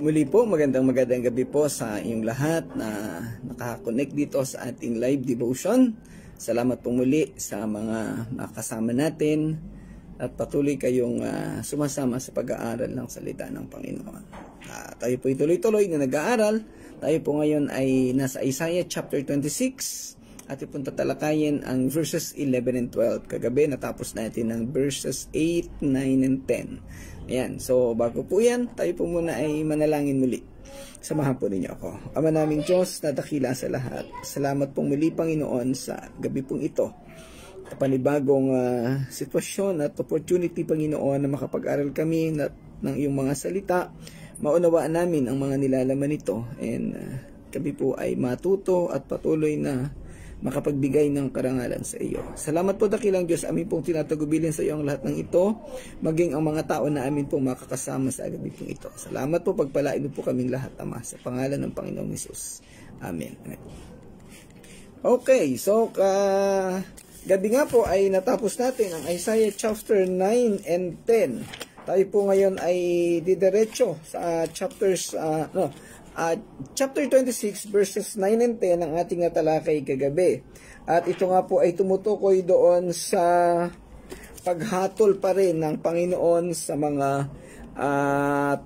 Muli po, magandang gabi po sa inyong lahat na nakakonect dito sa ating live devotion. Salamat po muli sa mga makasama natin at patuloy kayong sumasama sa pag-aaral ng salita ng Panginoon. Tayo po tuloy-tuloy na nag-aaral. Tayo po ngayon ay nasa Isaiah chapter 26 at ipong tatalakayin ang verses 11 and 12. Kagabi natapos natin ang verses 8, 9, and 10. Ayan, so bago po yan, tayo po muna ay manalangin muli. Samahan po ninyo ako. Ama naming Diyos na dakila sa lahat, salamat pong muli Panginoon sa gabi pong ito. Panibagong sitwasyon at opportunity Panginoon na makapag-aral kami ng iyong mga salita. Maunawaan namin ang mga nilalaman nito and kami po ay matuto at patuloy na makapagbigay ng karangalan sa iyo. Salamat po dakilang Diyos, amin pong tinatagubilin sa iyo ang lahat ng ito, maging ang mga tao na amin pong makakasama sa gabi pong ito. Salamat po, pagpalain po kaming lahat, Ama, sa pangalan ng Panginoong Hesus. Amen. Okay, so gabi nga po ay natapos natin ang Isaiah chapter 9 and 10. Tayo po ngayon ay didiretso sa chapter 26 verses 9 and 10 ang ating natalakay kagabi. At ito nga po ay tumutukoy doon sa paghatol pa rin ng Panginoon sa mga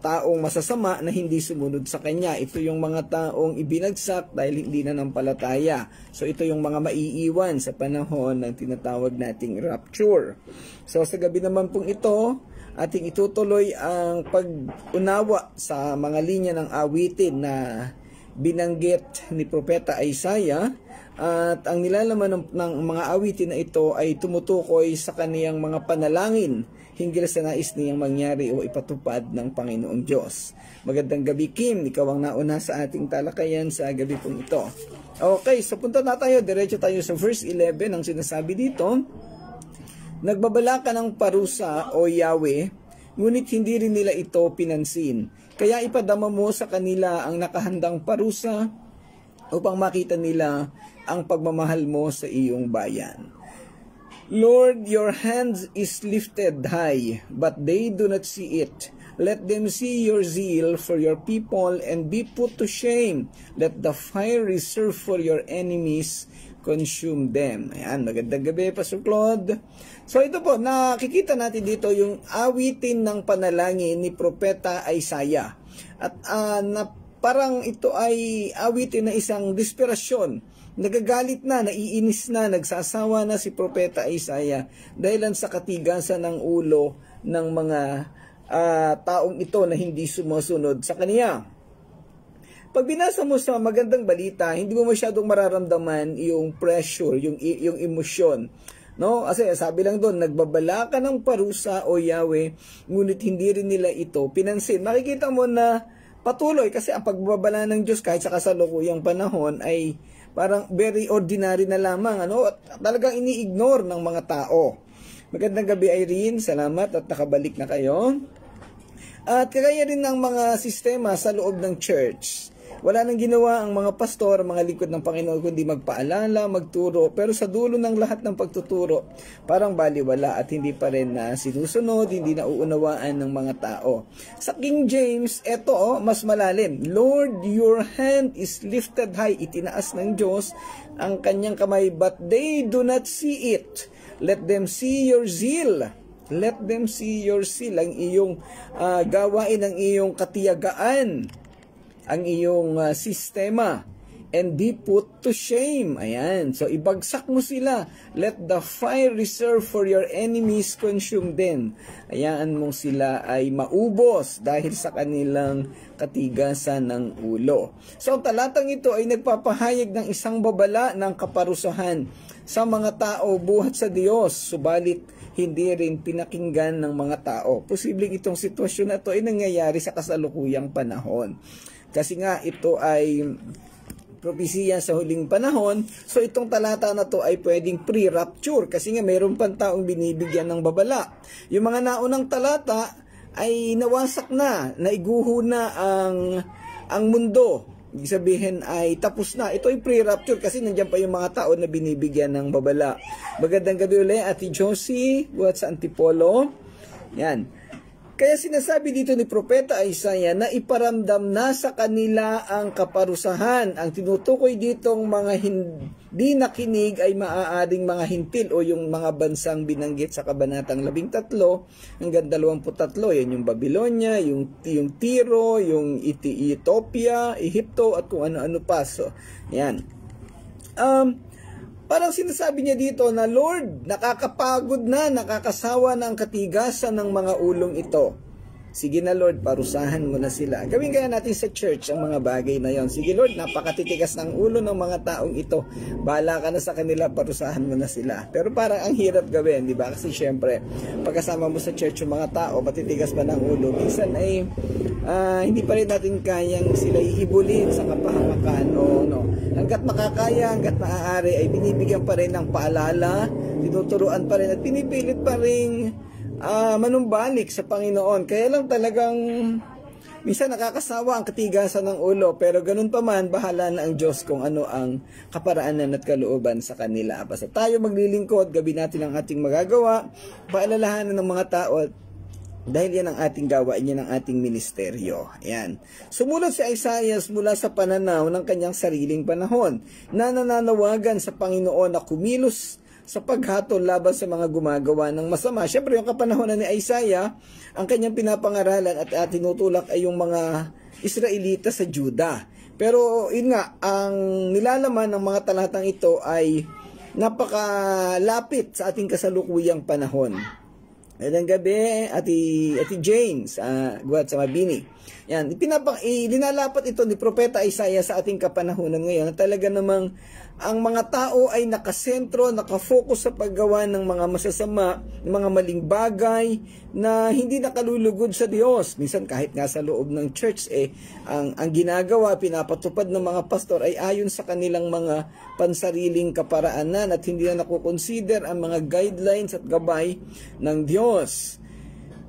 taong masasama na hindi sumunod sa Kanya. Ito yung mga taong ibinagsak dahil hindi na nampalataya. So ito yung mga maiiwan sa panahon ng tinatawag nating rapture. So sa gabi naman pong ito, ating itutuloy ang pag-unawa sa mga linya ng awitin na binanggit ni Propeta Isaiah. At ang nilalaman ng mga awitin na ito ay tumutukoy sa kaniyang mga panalangin hinggil sa nais niyang mangyari o ipatupad ng Panginoong Diyos. Magandang gabi, Kim. Ikaw ang nauna sa ating talakayan sa gabi pong ito. Okay, so punta na tayo. Diretso tayo sa verse 11. Ang sinasabi dito, nagbabala ka ng parusa, O Yahweh, ngunit hindi rin nila ito pinansin. Kaya ipadama mo sa kanila ang nakahandang parusa upang makita nila ang pagmamahal mo sa iyong bayan. Lord, your hand is lifted high, but they do not see it. Let them see your zeal for your people and be put to shame. Let the fire reserved for your enemies consume them. Ayan, magandang gabi, Pastor Claude. So ito po, nakikita natin dito yung awitin ng panalangin ni Propeta Isaiah. At parang ito ay awitin na isang desperasyon. Nagagalit na, naiinis na, nagsasawa na si Propeta Isaiah dahilan sa katigasan ng ulo ng mga taong ito na hindi sumusunod sa kaniya. Pag binasa mo sa magandang balita, hindi mo masyadong mararamdaman yung pressure, yung emosyon. No? Kasi sabi lang doon, nagbabala ka ng parusa, O Yahweh, ngunit hindi rin nila ito pinansin. Makikita mo na patuloy kasi ang pagbabala ng Diyos kahit sa kasalukuyang panahon ay parang very ordinary na lamang. At talagang ini-ignore ng mga tao. Magandang gabi, Irene. Salamat at nakabalik na kayo. At kagaya rin ng mga sistema sa loob ng church. Wala nang ginawa ang mga pastor, mga lingkod ng Panginoon, kundi magpaalala, magturo. Pero sa dulo ng lahat ng pagtuturo, parang baliwala at hindi pa rin sinusunod, hindi nauunawaan ng mga tao. Sa King James, eto mas malalim. Lord, your hand is lifted high. Itinaas ng Diyos ang kanyang kamay, but they do not see it. Let them see your zeal. Let them see your zeal. Ang iyong gawain, ang iyong katiyagaan, ang iyong sistema, and be put to shame. Ayan. So, ibagsak mo sila. Let the fire reserved for your enemies consume them. Hayaan mo sila ay maubos dahil sa kanilang katigasan ng ulo. So, ang talatang ito ay nagpapahayag ng isang babala ng kaparusahan sa mga tao buhat sa Diyos, subalit hindi rin pinakinggan ng mga tao. Posibleng itong sitwasyon na ito ay nangyayari sa kasalukuyang panahon. Kasi nga ito ay propesiya sa huling panahon. So itong talata na to ay pwedeng pre-rapture kasi nga mayroon pang taong binibigyan ng babala. Yung mga naunang talata ay nawasak na, naiguho na ang mundo. Ibig sabihin ay tapos na. Ito ay pre-rapture kasi nandiyan pa yung mga tao na binibigyan ng babala. Magandang gabi ulit, Ate Josie, buhat sa Antipolo. Yan. Kaya sinasabi dito ni Propeta Isaiah na iparamdam na sa kanila ang kaparusahan. Ang tinutukoy ditong mga hindi nakinig ay maaaring mga hintil o yung mga bansang binanggit sa Kabanatang 13 hanggang 23. Yan yung Babylonia, yung Tiro, yung Ethiopia, Ehipto at kung ano-ano pa. So, yan. Parang sinasabi niya dito na, Lord, nakakapagod na, nakakasawa na ang katigasan ng mga ulong ito. Sige na Lord, parusahan mo na sila. Gawin kaya natin sa church ang mga bagay na yon. Sige Lord, napakatitigas ng ulo ng mga taong ito. Bahala ka na sa kanila, parusahan mo na sila. Pero parang ang hirap gawin, di ba? Kasi syempre, pagkasama mo sa church yung mga tao, matitigas pa ng ulo. Minsan ay hindi pa rin natin kayang sila ihibulin sa kapahamakan. Hanggat makakaya, hanggat maaari, ay binibigyan pa rin ng paalala, tinuturuan pa rin at pinipilit pa rin manumbalik sa Panginoon. Kaya lang talagang minsan nakakasawa ang katigasan ng ulo, pero ganun pa man, bahala na ang Diyos kung ano ang kaparaanan at kalooban sa kanila. Basta tayo maglilingkod, gabi natin ang ating magagawa, paalalahanan ng mga tao, dahil yan ang ating gawain, yan ang ating ministeryo. Ayan. Sumulat si Isaiah mula sa pananaw ng kanyang sariling panahon, na nananawagan sa Panginoon na kumilos sa paghatol laban sa mga gumagawa ng masama. Siyempre, yung kapanahonan ni Isaiah, ang kanyang pinapangaralan at tinutulak ay yung mga Israelita sa Juda. Pero, yun nga, ang nilalaman ng mga talatang ito ay napakalapit sa ating kasalukuyang panahon. Ngayong gabi, Ati James, guwat sa Mabini. Yan, linalapat ito ni Propeta Isaiah sa ating kapanahunan ngayon na talaga namang ang mga tao ay nakasentro, nakafocus sa paggawa ng mga masasama, ng mga maling bagay na hindi nakalulugod sa Diyos. Minsan kahit nga sa loob ng church, ang ginagawa, pinapatupad ng mga pastor ay ayon sa kanilang mga pansariling kaparaanan at hindi na nakukonsider ang mga guidelines at gabay ng Diyos.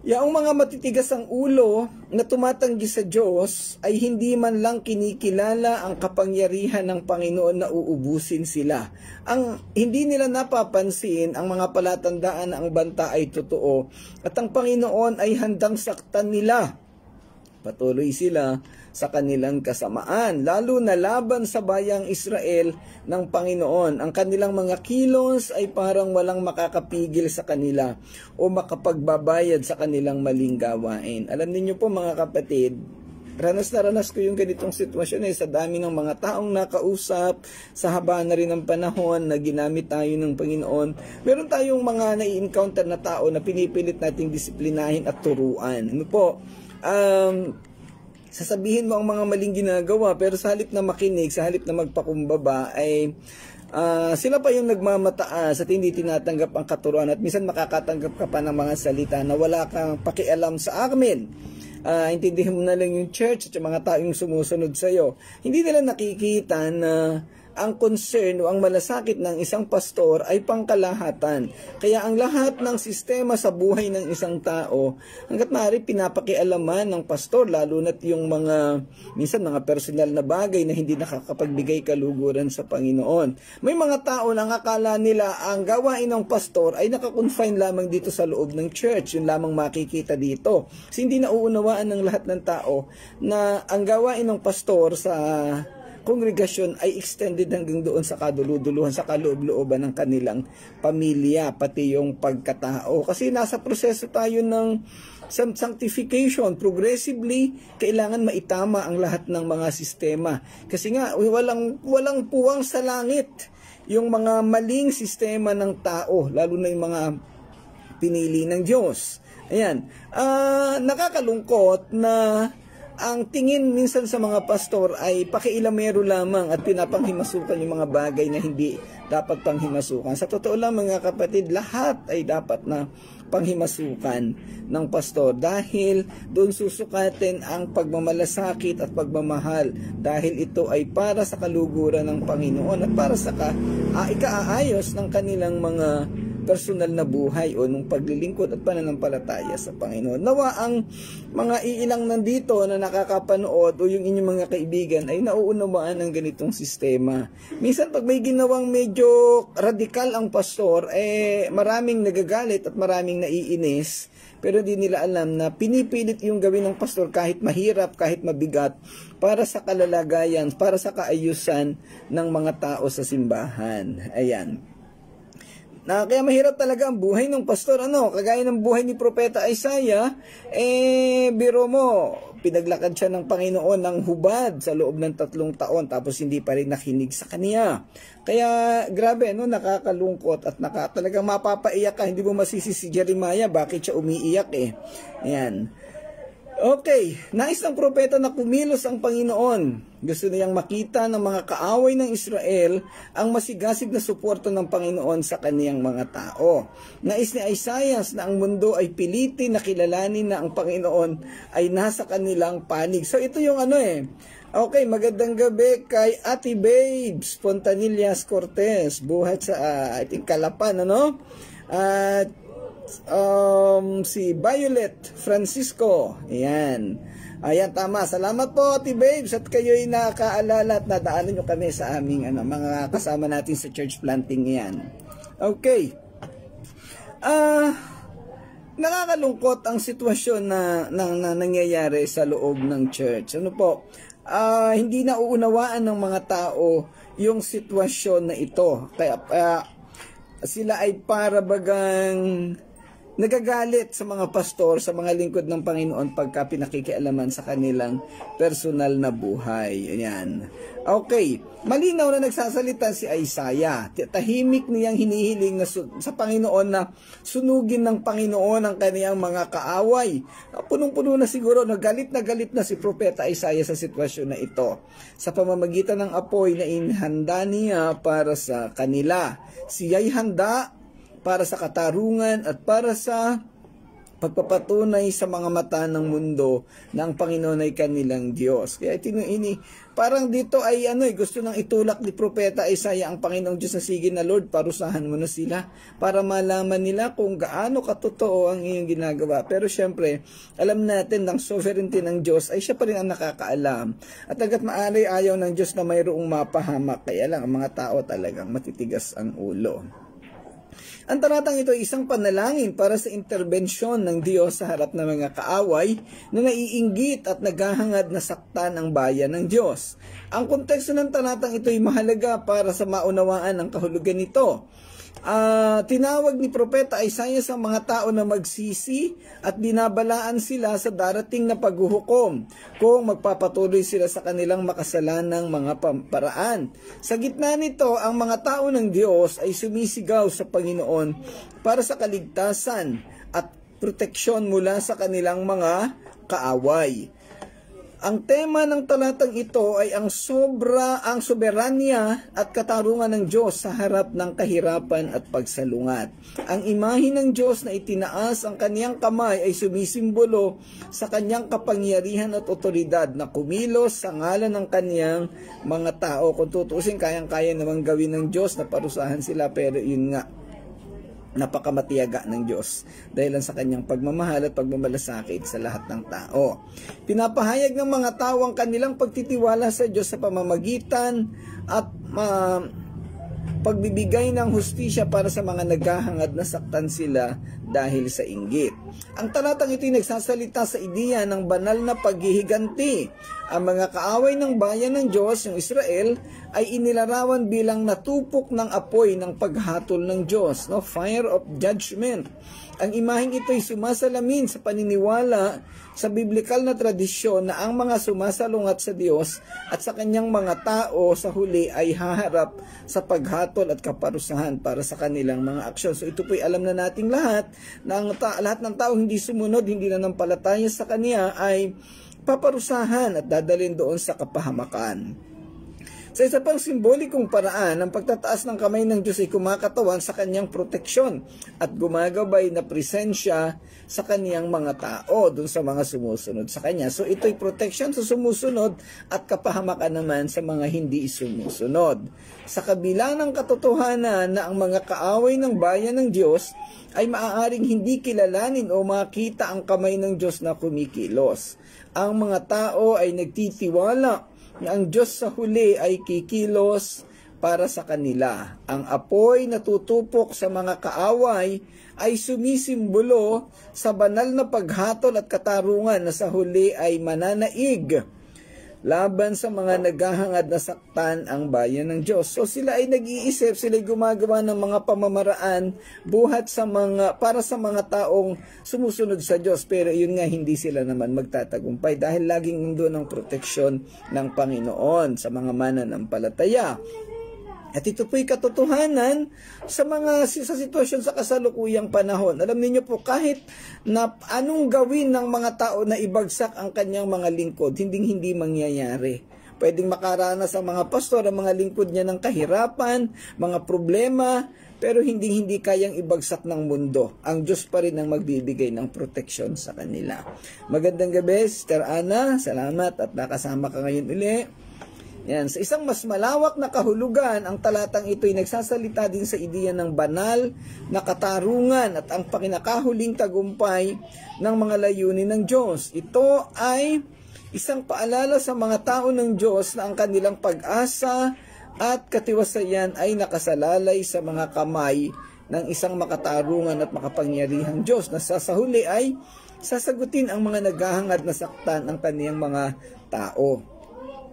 Yaong mga matitigas ang ulo na tumatanggi sa Diyos ay hindi man lang kinikilala ang kapangyarihan ng Panginoon na uubusin sila. Ang hindi nila napapansin ang mga palatandaan na ang banta ay totoo at ang Panginoon ay handang saktan nila. Patuloy sila sa kanilang kasamaan, lalo na laban sa bayang Israel ng Panginoon. Ang kanilang mga kilos ay parang walang makakapigil sa kanila o makapagbabayad sa kanilang maling gawain. Alam niyo po mga kapatid, ranas na ranas ko yung ganitong sitwasyon sa dami ng mga taong nakausap, sa haba na rin ng panahon na ginamit tayo ng Panginoon. Meron tayong mga nai-encounter na tao na pinipilit nating disiplinahin at turuan. Ano po? Sasabihin mo ang mga maling ginagawa, pero sa halip na makinig, sa halip na magpakumbaba, ay sila pa yung nagmamataas at hindi tinatanggap ang katuruan at minsan makakatanggap ka pa ng mga salita na wala kang pakialam sa amin. Intindihin mo na lang yung church at yung mga taong sumusunod sa'yo. Hindi nila nakikita na ang concern o ang malasakit ng isang pastor ay pangkalahatan. Kaya ang lahat ng sistema sa buhay ng isang tao, hanggat maaari pinapakialaman ng pastor, lalo na't yung mga, minsan mga personal na bagay na hindi nakakapagbigay kaluguran sa Panginoon. May mga tao na akala nila ang gawain ng pastor ay nakakonfine lamang dito sa loob ng church. Yun lamang makikita dito. Kasi hindi nauunawaan ng lahat ng tao na ang gawain ng pastor sa kongregasyon ay extended hanggang doon sa kaduluduluhan, sa kaloob-looban ng kanilang pamilya, pati yung pagkatao. Kasi nasa proseso tayo ng sanctification. Progressively, kailangan maitama ang lahat ng mga sistema. Kasi nga, walang puwang sa langit yung mga maling sistema ng tao, lalo na yung mga pinili ng Diyos. Ayan. Nakakalungkot na ang tingin minsan sa mga pastor ay pakiilamero lamang at pinapanghimasukan yung mga bagay na hindi dapat panghimasukan. Sa totoo lang mga kapatid, lahat ay dapat na panghimasukan ng pastor dahil doon susukatin ang pagmamalasakit at pagmamahal dahil ito ay para sa kaluguran ng Panginoon at para sa ikaayos ng kanilang mga personal na buhay o nung paglilingkod at pananampalataya sa Panginoon. Nawa ang mga iilang nandito na nakakapanood o yung inyong mga kaibigan ay nauunawaan ng ganitong sistema. Minsan pag may ginawang medyo radikal ang pastor, maraming nagagalit at maraming naiinis, pero di nila alam na pinipilit yung gawin ng pastor kahit mahirap, kahit mabigat, para sa kalalagayan, para sa kaayusan ng mga tao sa simbahan. Ayan. Kaya mahirap talaga ang buhay ng pastor. Kagaya ng buhay ni Propeta Isaiah, biro mo, pinaglakad siya ng Panginoon ng hubad sa loob ng 3 taon, tapos hindi pa rin nakinig sa kaniya. Kaya grabe, nakakalungkot at talagang mapapaiyak ka. Hindi mo masisi si Jeremiah bakit siya umiiyak Ayan. Okay, nais ng propeta na kumilos ang Panginoon. Gusto niyang makita ng mga kaaway ng Israel ang masigasig na suporta ng Panginoon sa kaniyang mga tao. Nais ni Isaiah na ang mundo ay pilitin na kilalanin na ang Panginoon ay nasa kanilang panig. So ito yung Okay, magandang gabi kay Ate Babes Fontanillas Cortez, buhat sa I think Calapan, At si Violet Francisco. Ayan, tama. Salamat po, Ate Babes, at kayo'y nakaalala at nadaanan nyo kami sa aming mga kasama natin sa church planting yan. Okay. Nakakalungkot ang sitwasyon na nangyayari sa loob ng church. Hindi nauunawaan ng mga tao yung sitwasyon na ito. Kaya sila ay para bagang nagagalit sa mga pastor, sa mga lingkod ng Panginoon pagka pinakikialaman sa kanilang personal na buhay. Ayan. Okay. Malinaw na nagsasalita si Isaiah. Tahimik niyang hinihiling sa Panginoon na sunugin ng Panginoon ang kaniyang mga kaaway. Punong-puno na siguro, galit na si Propeta Isaiah sa sitwasyon na ito. Sa pamamagitan ng apoy na inhanda niya para sa kanila. Siya'y handa para sa katarungan at para sa pagpapatunay sa mga mata ng mundo na ang Panginoon ay kanilang Diyos. Kaya parang dito ay gusto nang itulak ni Propeta Isaiah ang Panginoong Diyos na sige na Lord, parusahan mo na sila para malaman nila kung gaano katotoo ang iyong ginagawa. Pero syempre, alam natin ng sovereignty ng Diyos ay siya pa rin ang nakakaalam. At agad maaari ayaw ng Diyos na mayroong mapahamak. Kaya lang ang mga tao talagang matitigas ang ulo. Ang talatang ito ay isang panalangin para sa interbensyon ng Diyos sa harap ng mga kaaway na naiinggit at naghahangad na saktan ang bayan ng Diyos. Ang konteksto ng talatang ito ay mahalaga para sa maunawaan ang kahulugan nito. Tinawag ni Propeta Isaiah sa mga tao na magsisi at binabalaan sila sa darating na paghuhukom kung magpapatuloy sila sa kanilang makasalanang mga paraan. Sa gitna nito, ang mga tao ng Diyos ay sumisigaw sa Panginoon para sa kaligtasan at proteksyon mula sa kanilang mga kaaway. Ang tema ng talatang ito ay ang soberanya at katarungan ng Diyos sa harap ng kahirapan at pagsalungat. Ang imahe ng Diyos na itinaas ang kaniyang kamay ay sumisimbolo sa kaniyang kapangyarihan at otoridad na kumilos sa ngalan ng kaniyang mga tao. Kung tutusin, kayang-kaya namang gawin ng Diyos na parusahan sila, pero yun nga, napakamatiyaga ng Diyos dahil sa kanyang pagmamahal at pagmamalasakit sa lahat ng tao. Pinapahayag ng mga tao ang kanilang pagtitiwala sa Diyos sa pamamagitan at pagbibigay ng hustisya para sa mga naghahangad na saktan sila dahil sa inggit. Ang talatang ito ay nagsasalita sa ideya ng banal na paghihiganti. Ang mga kaaway ng bayan ng Diyos, yung Israel, ay inilarawan bilang natupok ng apoy ng paghatol ng Diyos, fire of judgment. Ang imaheng ito ay sumasalamin sa paniniwala sa biblikal na tradisyon na ang mga sumasalungat sa Diyos at sa kanyang mga tao sa huli ay haharap sa paghatol at kaparusahan para sa kanilang mga aksyon. So ito po'y alam na nating lahat na lahat ng tao hindi sumunod, hindi nanampalataya sa kanya ay paparusahan at dadalhin doon sa kapahamakan. Sa isa pang simbolikong paraan, ang pagtataas ng kamay ng Diyos ay kumakatawan sa kanyang proteksyon at gumagabay na presensya sa kaniyang mga tao dun sa mga sumusunod sa kanya. So ito'y protection sa sumusunod at kapahamakan naman sa mga hindi sumusunod. Sa kabila ng katotohanan na ang mga kaaway ng bayan ng Diyos ay maaaring hindi kilalanin o makita ang kamay ng Diyos na kumikilos. Ang mga tao ay nagtitiwala na ang Diyos sa huli ay kikilos para sa kanila. Ang apoy na tutupok sa mga kaaway ay sumisimbolo sa banal na paghatol at katarungan na sa huli ay mananaig laban sa mga naghahangad na saktan ang bayan ng Diyos. So sila ay nag-iisip, sila ay gumagawa ng mga pamamaraan para sa mga taong sumusunod sa Diyos. Pero yun nga, hindi sila naman magtatagumpay dahil laging nandun ang proteksyon ng Panginoon sa mga mananampalataya. At ito po'y katotohanan sa sitwasyon sa kasalukuyang panahon. Alam niyo po, kahit na anong gawin ng mga tao na ibagsak ang kanyang mga lingkod, hindi mangyayari. Pwedeng makaranas ang mga pastor, ang mga lingkod niya ng kahirapan, mga problema, pero hindi kayang ibagsak ng mundo. Ang Diyos pa rin ang magbibigay ng proteksyon sa kanila. Magandang gabi, Sister Ana. Salamat at nakasama ka ngayon uli. Yan. Sa isang mas malawak na kahulugan, ang talatang ito'y nagsasalita din sa ideya ng banal na katarungan at ang pakinakahuling tagumpay ng mga layunin ng Diyos. Ito ay isang paalala sa mga tao ng Diyos na ang kanilang pag-asa at katiwasayan ay nakasalalay sa mga kamay ng isang makatarungan at makapangyarihang Diyos na sa huli ay sasagutin ang mga naghahangad na saktan ang kaniyang mga tao.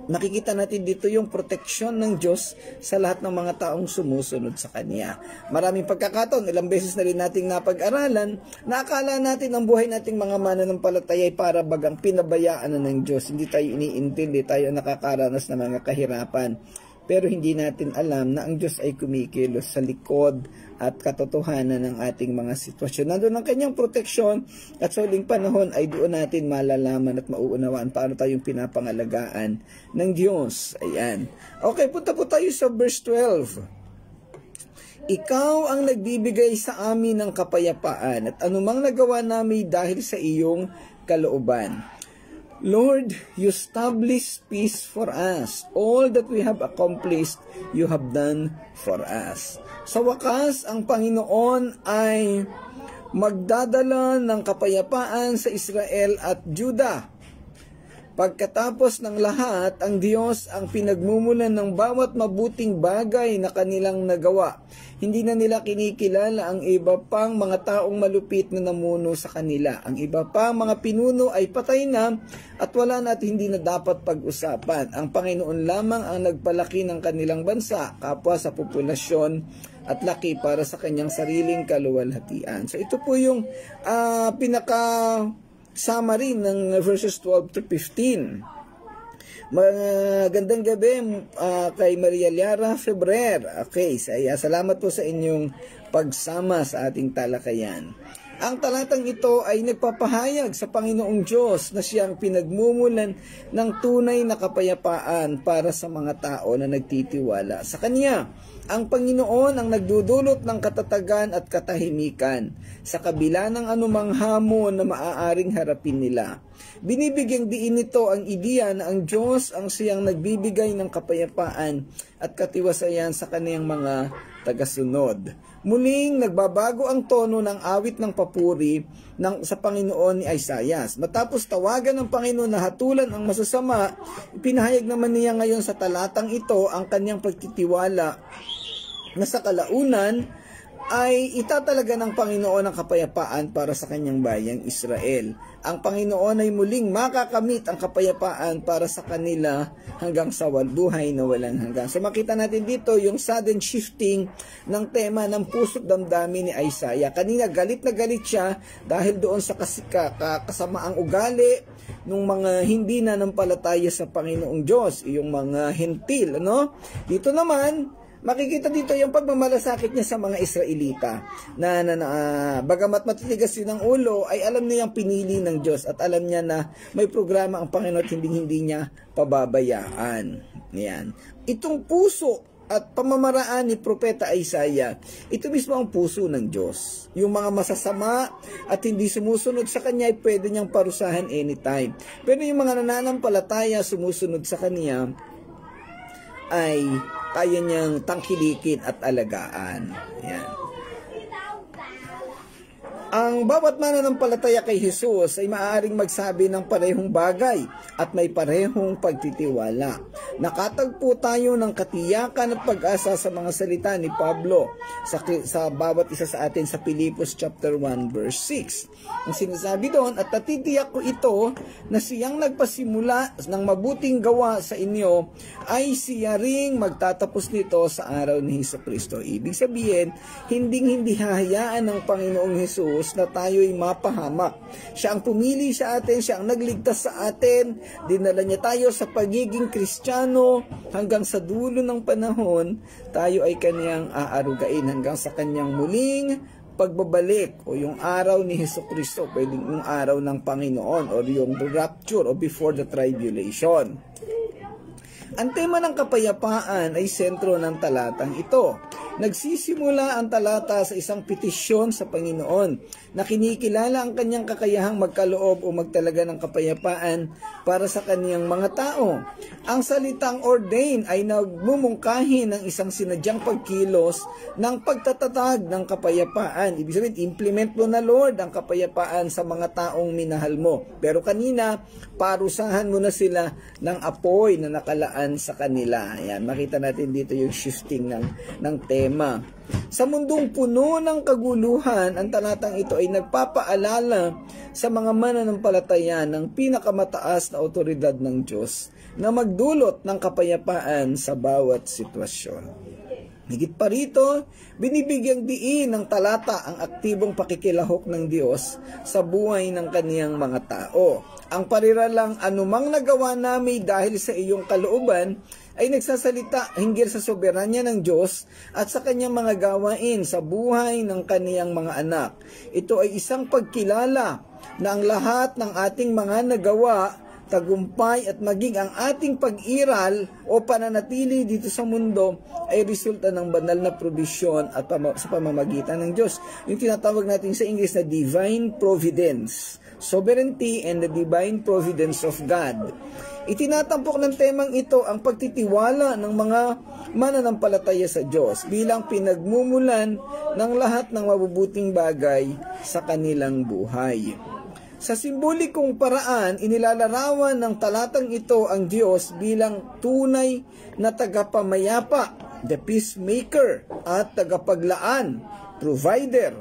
Nakikita natin dito yung proteksyon ng Diyos sa lahat ng mga taong sumusunod sa Kanya. Maraming pagkakataon, ilang beses na rin nating napag-aralan, na akala natin ang buhay nating mga mananampalataya ay para bagang pinabayaan na ng Diyos. Hindi tayo iniintindi, tayo nakakaranas ng mga kahirapan. Pero hindi natin alam na ang Diyos ay kumikilos sa likod at katotohanan ng ating mga sitwasyon. Nandun ang kanyang proteksyon at sa huling panahon ay doon natin malalaman at mauunawaan paano tayong pinapangalagaan ng Diyos. Ayan. Okay, punta po tayo sa verse 12. Ikaw ang nagbibigay sa amin ng kapayapaan at anumang nagawa namin dahil sa iyong kalooban. Lord, you establish peace for us. All that we have accomplished, you have done for us. Sa wakas, ang Panginoon ay magdadala ng kapayapaan sa Israel at Juda. Pagkatapos ng lahat, ang Diyos ang pinagmumulan ng bawat mabuting bagay na kanilang nagawa. Hindi na nila kinikilala ang iba pang mga taong malupit na namuno sa kanila. Ang iba pang mga pinuno ay patay na at wala na at hindi na dapat pag-usapan. Ang Panginoon lamang ang nagpalaki ng kanilang bansa, kapwa sa populasyon at laki para sa kanyang sariling kaluwalhatian. So ito po yung summary ng verses 12 to 15. Magandang gabi kay Maria Liara Febrer. Okay, salamat po sa inyong pagsama sa ating talakayan. Ang talatang ito ay nagpapahayag sa Panginoong Diyos na siyang pinagmumulan ng tunay na kapayapaan para sa mga tao na nagtitiwala sa Kanya. Ang Panginoon ang nagdudulot ng katatagan at katahimikan sa kabila ng anumang hamon na maaaring harapin nila. Binibigyang diin nito ang ideya na ang Diyos ang siyang nagbibigay ng kapayapaan at katiwasayan sa kaniyang mga tagasunod. Muling nagbabago ang tono ng awit ng papuri sa Panginoon ni Isaias. Matapos tawagan ng Panginoon na hatulan ang masasama, pinahayag naman niya ngayon sa talatang ito ang kanyang pagtitiwala na sa kalaunan ay itatalaga ng Panginoon ang kapayapaan para sa kanyang bayang Israel. Ang Panginoon ay muling makakamit ang kapayapaan para sa kanila hanggang sa buhay na walang hanggan. So makita natin dito yung sudden shifting ng tema ng puso't damdamin ni Isaiah. Kanina galit na galit siya dahil doon sa kasamaang ugali ng mga hindi nanampalataya sa Panginoong Diyos, yung mga hentil, ano? Dito naman makikita dito yung pagmamalasakit niya sa mga Israelita na bagamat matitigas din ang ulo, ay alam niya yung pinili ng Diyos at alam niya na may programa ang Panginoon at hindi niya pababayaan. Yan. Itong puso at pamamaraan ni Propeta Isaiah, ito mismo ang puso ng Diyos. Yung mga masasama at hindi sumusunod sa Kanya ay pwede niyang parusahan anytime. Pero yung mga nananampalataya sumusunod sa Kanya ay kaya niyang tangkilikin at alagaan. Yan. Ang bawat mananampalataya kay Jesus ay maaaring magsabi ng parehong bagay at may parehong pagtitiwala. Nakatagpo tayo ng katiyakan at pag-asa sa mga salita ni Pablo sa bawat isa sa atin sa Filipos chapter 1 verse 6. Ang sinasabi doon, at natitiyak ko ito na siyang nagpasimula ng mabuting gawa sa inyo ay siya ring magtatapos nito sa araw ni Jesucristo. Ibig sabihin, hindi hahayaan ng Panginoong Jesus na tayo'y mapahamak. Siya ang pumili sa atin, siya ang nagligtas sa atin, dinala niya tayo sa pagiging Kristiyano hanggang sa dulo ng panahon, tayo ay kanyang aarugain hanggang sa kanyang muling pagbabalik o yung araw ni Jesucristo, pwedeng yung araw ng Panginoon o yung rapture o before the tribulation. Ang tema ng kapayapaan ay sentro ng talatang ito. Nagsisimula ang talata sa isang petisyon sa Panginoon na kinikilala ang kanyang kakayahang magkaloob o magtalaga ng kapayapaan para sa kanyang mga tao. Ang salitang ordain ay nagmumungkahi ng isang sinadyang pagkilos ng pagtatatag ng kapayapaan. Ibig sabihin, implement mo na Lord ang kapayapaan sa mga taong minahal mo. Pero kanina, parusahan mo na sila ng apoy na nakalaan sa kanila. Ayan, makita natin dito yung shifting ng tema. Sa mundong puno ng kaguluhan, ang talatang ito ay nagpapaalala sa mga mananampalataya ng pinakamataas na otoridad ng Diyos na magdulot ng kapayapaan sa bawat sitwasyon. Higit pa rito, binibigyang diin ng talata ang aktibong pakikilahok ng Diyos sa buhay ng kaniyang mga tao. Ang pariralang anumang nagawa namin dahil sa iyong kalooban ay nagsasalita hinggil sa soberanya ng Diyos at sa kanyang mga gawain sa buhay ng kaniyang mga anak. Ito ay isang pagkilala na ang lahat ng ating mga nagawa, tagumpay at maging ang ating pag-iral o pananatili dito sa mundo ay resulta ng banal na probisyon at sa pamamagitan ng Diyos. Yung tinatawag natin sa English na divine providence, sovereignty and the divine providence of God. Itinatampok ng temang ito ang pagtitiwala ng mga mananampalataya sa Diyos bilang pinagmumulan ng lahat ng mabubuting bagay sa kanilang buhay. Sa simbolikong paraan, inilalarawan ng talatang ito ang Diyos bilang tunay na tagapamayapa, the peacemaker, at tagapaglaan, provider.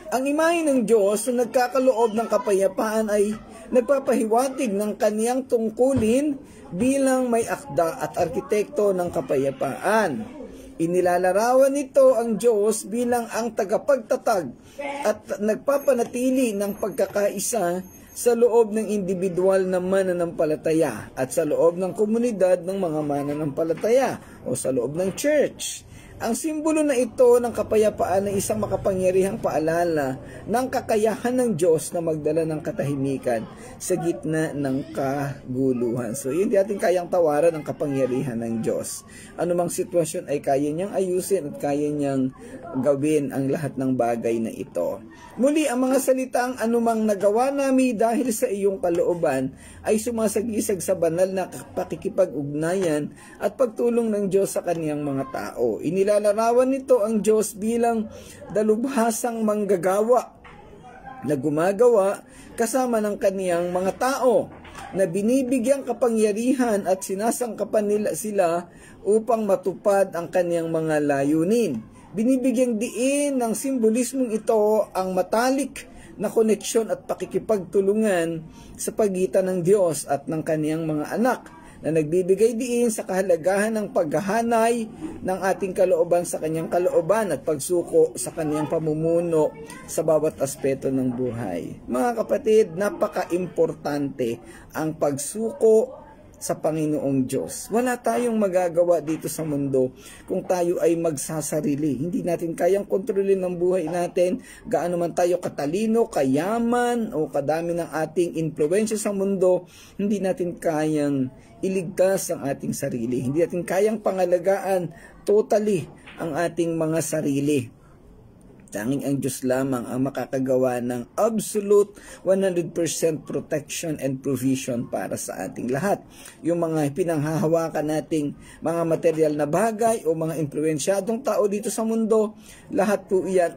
Ang imahe ng Diyos na nagkakaloob ng kapayapaan ay nagpapahiwatig ng kaniyang tungkulin bilang may akda at arkitekto ng kapayapaan. Inilalarawan nito ang Diyos bilang ang tagapagtatag at nagpapanatili ng pagkakaisa sa loob ng individual na mananampalataya at sa loob ng komunidad ng mga mananampalataya o sa loob ng church. Ang simbolo na ito ng kapayapaan ay isang makapangyarihang paalala ng kakayahan ng Diyos na magdala ng katahimikan sa gitna ng kaguluhan. So, yun di ating kayang tawaran ang kapangyarihan ng Diyos. Anumang sitwasyon ay kaya niyang ayusin at kaya niyang gawin ang lahat ng bagay na ito. Muli, ang mga salitang anumang nagawa namin dahil sa iyong kalooban ay sumasagisag sa banal na pakikipag-ugnayan at pagtulong ng Diyos sa kaniyang mga tao. Inilalarawan nito ang Diyos bilang dalubhasang manggagawa na gumagawa kasama ng kaniyang mga tao na binibigyang kapangyarihan at sinasangkapan nila sila upang matupad ang kaniyang mga layunin. Binibigyang diin ng simbolismong ito ang matalik na koneksyon at pakikipagtulungan sa pagitan ng Diyos at ng kaniyang mga anak na nagbibigay diin sa kahalagahan ng paghahanay ng ating kalooban sa kanyang kalooban at pagsuko sa kanyang pamumuno sa bawat aspeto ng buhay. Mga kapatid, napaka-importante ang pagsuko sa Panginoong Diyos. Wala tayong magagawa dito sa mundo kung tayo ay magsasarili. Hindi natin kayang kontrolin ng buhay natin, gaano man tayo katalino, kayaman, o kadami ng ating impluwensya sa mundo, hindi natin kayang iligtas ang ating sarili. Hindi natin kayang pangalagaan totally ang ating mga sarili. Tanging ang Diyos lamang ang makakagawa ng absolute 100% protection and provision para sa ating lahat. Yung mga pinanghahawakan nating mga material na bagay o mga impluwensyadong tao dito sa mundo, lahat po iyan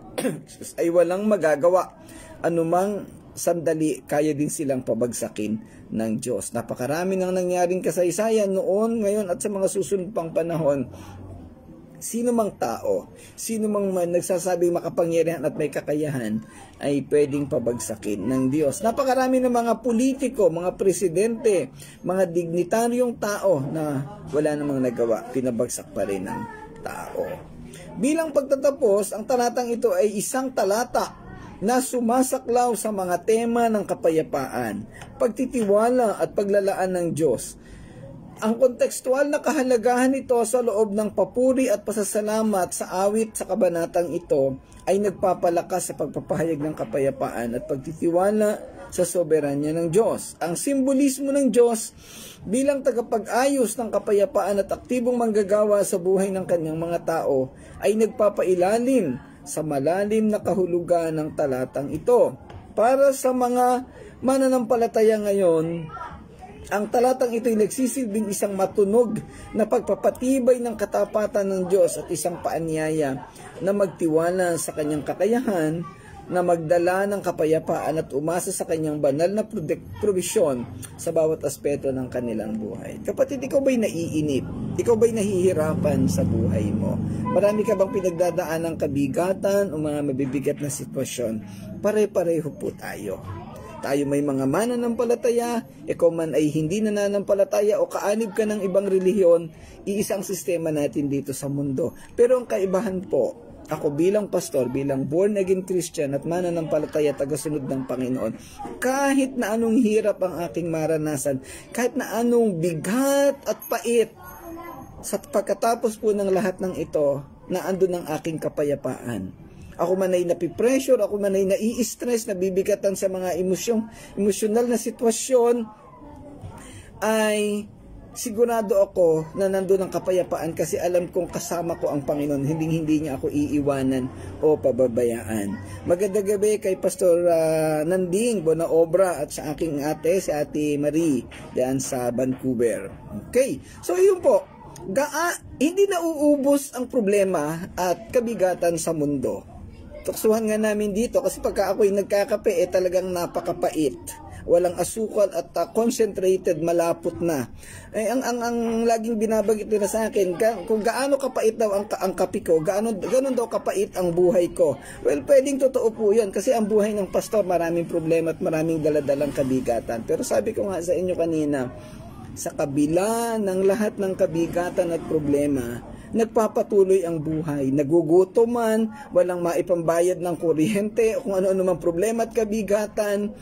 ay walang magagawa. Anumang sandali, kaya din silang pabagsakin ng Diyos. Napakarami nang nangyaring kasaysayan noon, ngayon at sa mga susunod pang panahon. Sino mang tao, sino mang nagsasabing makapangyarihan at may kakayahan ay pwedeng pabagsakin ng Diyos. Napakarami ng mga politiko, mga presidente, mga dignitaryong tao na wala namang nagawa, pinabagsak pa rin ng tao. Bilang pagtatapos, ang talatang ito ay isang talata na sumasaklaw sa mga tema ng kapayapaan, pagtitiwala at paglalaan ng Diyos. Ang kontekstual na kahalagahan nito sa loob ng papuri at pasasalamat sa awit sa kabanatang ito ay nagpapalakas sa pagpapahayag ng kapayapaan at pagtitiwala sa soberanya ng Diyos. Ang simbolismo ng Diyos bilang tagapag-ayos ng kapayapaan at aktibong manggagawa sa buhay ng kanyang mga tao ay nagpapailalim sa malalim na kahulugan ng talatang ito. Para sa mga mananampalataya ngayon, ang talatang ito ay nagsisilbing isang matunog na pagpapatibay ng katapatan ng Diyos at isang paanyaya na magtiwala sa kanyang kakayahan na magdala ng kapayapaan at umasa sa kanyang banal na provisyon sa bawat aspeto ng kanilang buhay. Kapatid, ikaw ba'y naiinip? Ikaw ba'y nahihirapan sa buhay mo? Marami ka bang pinagdadaan ng kabigatan o mga mabibigat na sitwasyon? Pare-pareho po tayo. Tayo may mga mananampalataya, ikaw man ay hindi nananampalataya o kaanib ka ng ibang relihiyon, iisang sistema natin dito sa mundo. Pero ang kaibahan po, ako bilang pastor, bilang born again Christian at mananampalataya tagasunod ng Panginoon, kahit na anong hirap ang aking maranasan, kahit na anong bigat at pait, sa pagkatapos po ng lahat ng ito, naandun ang aking kapayapaan. Ako man ay napipressure, ako man ay nai-stress, nabibigatan sa mga emosyonal na sitwasyon, ay sigurado ako na nandun ang kapayapaan kasi alam kong kasama ko ang Panginoon, hindi niya ako iiwanan o pababayaan. Magandang gabi kay Pastor Nanding Bonaobra at sa aking ate, si Ate Marie, diyan sa Vancouver. Okay, so yun po, hindi nauubos ang problema at kabigatan sa mundo. Tuksuhan nga namin dito kasi pagka ako'y nagkakape, talagang napakapait. Walang asukal at concentrated, malapot na. Ang laging binabagit nila sa akin, kung gaano kapait daw ang kape ko, ganon daw kapait ang buhay ko. Well, pwedeng totoo po yan kasi ang buhay ng pastor maraming problema at maraming daladalang kabigatan. Pero sabi ko nga sa inyo kanina, sa kabila ng lahat ng kabigatan at problema, nagpapatuloy ang buhay. Nagugutom man, walang maipambayad ng kuryente, o kung ano-ano mang problema at kabigatan,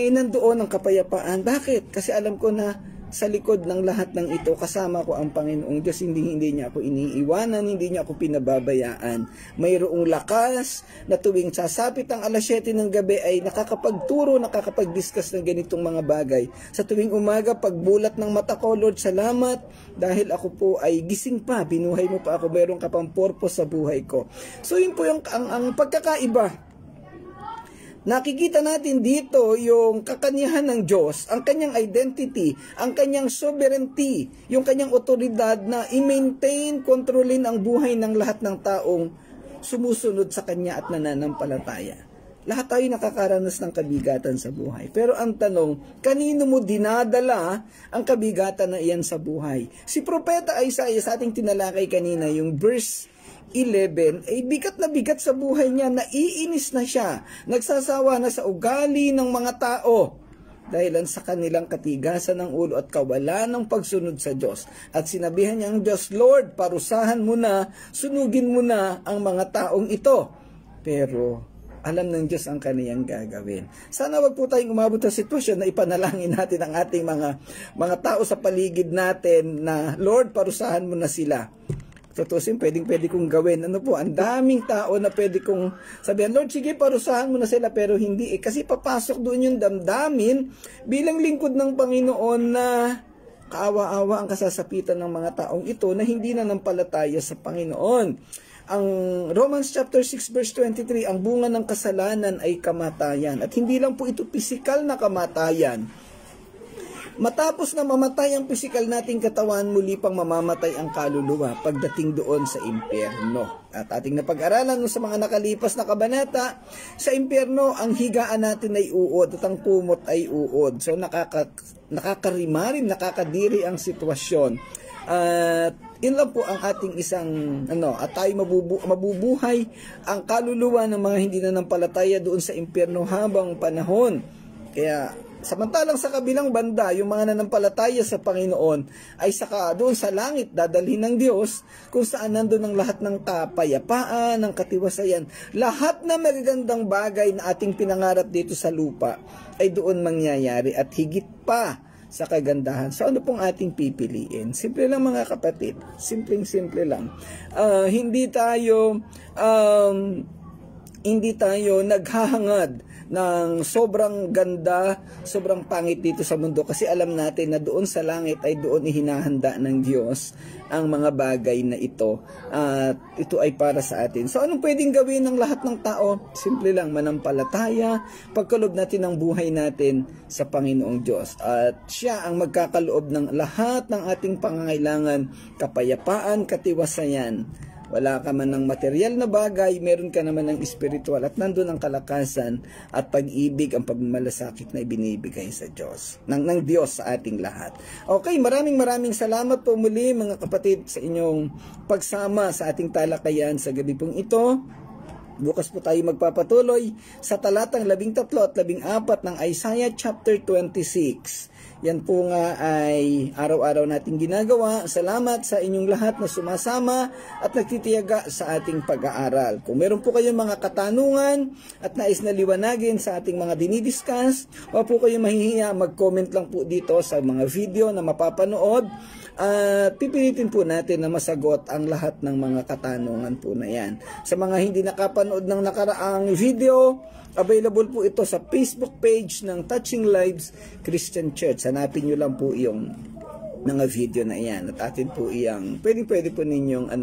nandoon ang kapayapaan. Bakit? Kasi alam ko na sa likod ng lahat ng ito, kasama ko ang Panginoong Diyos. Hindi niya ako iniiwanan, hindi niya ako pinababayaan. Mayroong lakas na tuwing sasapit ang alas 7 ng gabi ay nakakapagturo, nakakapag-discuss ng ganitong mga bagay. Sa tuwing umaga, pagbulat ng mata ko, Lord, salamat dahil ako po ay gising pa, binuhay mo pa ako, mayroong ka pang purpose sa buhay ko. So yun po yung ang pagkakaiba. Nakikita natin dito yung kakanyahan ng Diyos, ang kanyang identity, ang kanyang sovereignty, yung kanyang otoridad na i-maintain, kontrolin ang buhay ng lahat ng taong sumusunod sa kanya at nananampalataya. Lahat tayo nakakaranas ng kabigatan sa buhay. Pero ang tanong, kanino mo dinadala ang kabigatan na iyan sa buhay? Si Propeta Isaiah sa ating tinalakay kanina, yung verse 11, ay bigat na bigat sa buhay niya, naiinis na siya, nagsasawa na sa ugali ng mga tao dahilan sa kanilang katigasan ng ulo at kawalan ng pagsunod sa Diyos. At sinabihan niya ang Diyos, Lord, parusahan mo na, sunugin mo na ang mga taong ito. Pero alam ng Diyos ang kaniyang gagawin. Sana wag po tayong umabot sa sitwasyon na ipanalangin natin ang ating mga tao sa paligid natin na, Lord, parusahan mo na sila. Tutusin, pwede kong gawin. Ano po, ang daming tao na pwede kong sabihan, Lord, sige, parusahan mo na sila, pero hindi. Kasi papasok doon yung damdamin bilang lingkod ng Panginoon na kaawa-awa ang kasasapitan ng mga taong ito na hindi nanampalataya sa Panginoon. Ang Romans chapter 6 verse 23, ang bunga ng kasalanan ay kamatayan. At hindi lang po ito pisikal na kamatayan. Matapos na mamatay ang pisikal nating katawan, muli pang mamamatay ang kaluluwa pagdating doon sa impyerno. At ating napag-aralan sa mga nakalipas na kabanata, sa impyerno, ang higaan natin ay uod at ang kumot ay uod. So nakakarimarin, nakakadiri ang sitwasyon. At yun lang po ang ating isang at tayo mabubuhay ang kaluluwa ng mga hindi nanampalataya doon sa impyerno habang panahon. Kaya samantalang sa kabilang banda, yung mga nanampalataya sa Panginoon ay doon sa langit dadalhin ng Diyos, kung saan nandun ang lahat ng kapayapaan, ng katiwasayan. Lahat na magagandang bagay na ating pinangarap dito sa lupa ay doon mangyayari at higit pa sa kagandahan. So ano pong ating pipiliin? Simple lang mga kapatid, simpleng-simple lang. Hindi tayo naghahangad ng sobrang ganda, sobrang pangit dito sa mundo, kasi alam natin na doon sa langit ay doon ihinahanda ng Diyos ang mga bagay na ito, at ito ay para sa atin. So anong pwedeng gawin ng lahat ng tao? Simple lang, manampalataya, pagkaloob natin ang buhay natin sa Panginoong Diyos, at siya ang magkakaloob ng lahat ng ating pangangailangan, kapayapaan, katiwasayan. Wala ka man ng material na bagay, meron ka naman ng spiritual, at nandun ang kalakasan at pag-ibig, ang pagmamalasakit na ibinibigay sa Diyos, ng Diyos sa ating lahat. Okay, maraming salamat po muli mga kapatid sa inyong pagsama sa ating talakayan sa gabi pong ito. Bukas po tayo magpapatuloy sa talatang 13 at 14 ng Isaiah chapter 26. Yan po nga ay araw-araw nating ginagawa. Salamat sa inyong lahat na sumasama at nagtitiyaga sa ating pag-aaral. Kung meron po kayong mga katanungan at nais na liwanagin sa ating mga dinidiscuss, huwag po kayong mahihiya, mag-comment lang po dito sa mga video na mapapanood. At pipilitin po natin na masagot ang lahat ng mga katanungan po na yan. Sa mga hindi nakapanood ng nakaraang video, available po ito sa Facebook page ng Touching Lives Christian Church. Hanapin nyo lang po yung mga video na yan. At atin po iyang, pwede po ninyong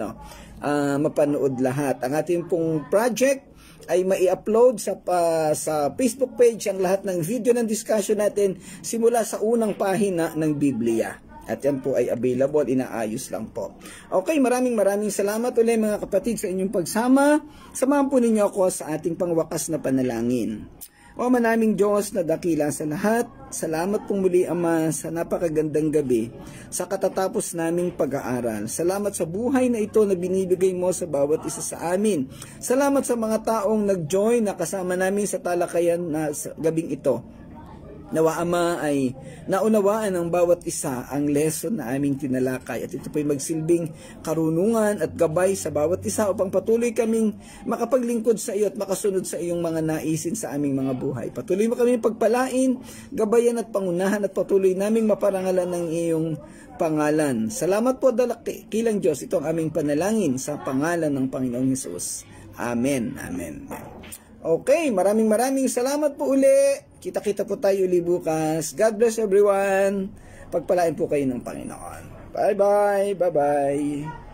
mapanood lahat. Ang ating pong project ay mai-upload sa Facebook page ang lahat ng video ng discussion natin simula sa unang pahina ng Biblia. At yan po ay available, inaayos lang po. Okay, maraming salamat ulit mga kapatid sa inyong pagsama. Samahan po ninyo ako sa ating pangwakas na panalangin. O manaming Diyos na dakila sa lahat, salamat pong muli Ama sa napakagandang gabi sa katatapos naming pag-aaral. Salamat sa buhay na ito na binibigay mo sa bawat isa sa amin. Salamat sa mga taong nag-join na kasama namin sa talakayan na sa gabing ito. Nawa Ama ay naunawaan ng bawat isa ang lesson na aming tinalakay, at ito po'y magsilbing karunungan at gabay sa bawat isa upang patuloy kaming makapaglingkod sa iyo at makasunod sa iyong mga naisin sa aming mga buhay. Patuloy mo kaming pagpalain, gabayan at pangunahan, at patuloy naming maparangalan ng iyong pangalan. Salamat po kilang Diyos, ito ang aming panalangin sa pangalan ng Panginoong Hesus. Amen. Amen. Okay, maraming salamat po uli. Kita-kita po tayo uli bukas. God bless everyone. Pagpalain po kayo ng Panginoon. Bye-bye. Bye-bye.